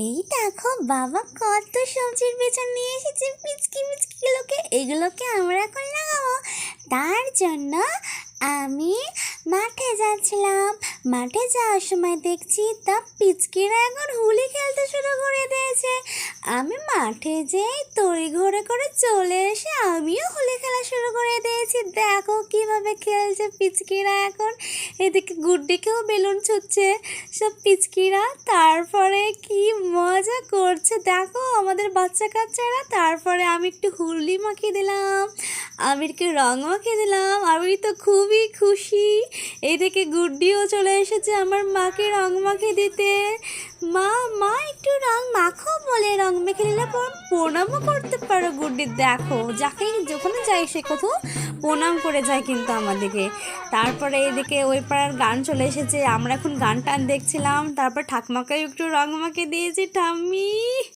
এই দেখো বাবা কত সবজির বেচন নিয়ে এসেছে পিচকি পিচকিগুলোকে, এগুলোকে আমরা এখন লাগাবো। তার জন্য আমি মাঠে যাচ্ছিলাম। মাঠে যাওয়ার সময় দেখছি তা পিচকিরা এখন হোলি খেলতে শুরু করে দিয়েছে। আমি মাঠে যেই তড়িঘড়ি করে চলে এসে আমিও হোলি খেলা শুরু করে দিয়েছি। দেখো কিভাবে খেলছে পিচকিরা এখন। এদিকে গুড্ডিকেও বেলুন ছুটছে সব পিচকিরা। তারপরে কি মজা করছে দেখো আমাদের বাচ্চা কাচ্চারা। তারপরে আমি একটু হোলি মাখিয়ে দিলাম, আবিরকে রং মাখিয়ে দিলাম। আবির তো খুবই খুশি। এদিকে গুড্ডিও চলে এসেছে আমার মাকে রং মাখিয়ে দিতে। মা মা একটু রং মাখো বলে রং মেখে নিলে প্রণামও করতে পারো গুড্ডি। দেখো যাকে যখন যাই সে কোথাও প্রণাম করে যায় কিন্তু আমাদেরকে। তারপরে এদিকে ওই পাড়ার গান চলে এসেছে, আমরা এখন গান টান দেখছিলাম। তারপর ঠাকুমাকেও একটু রং মাখিয়ে দিয়েছি। ঠাম্মি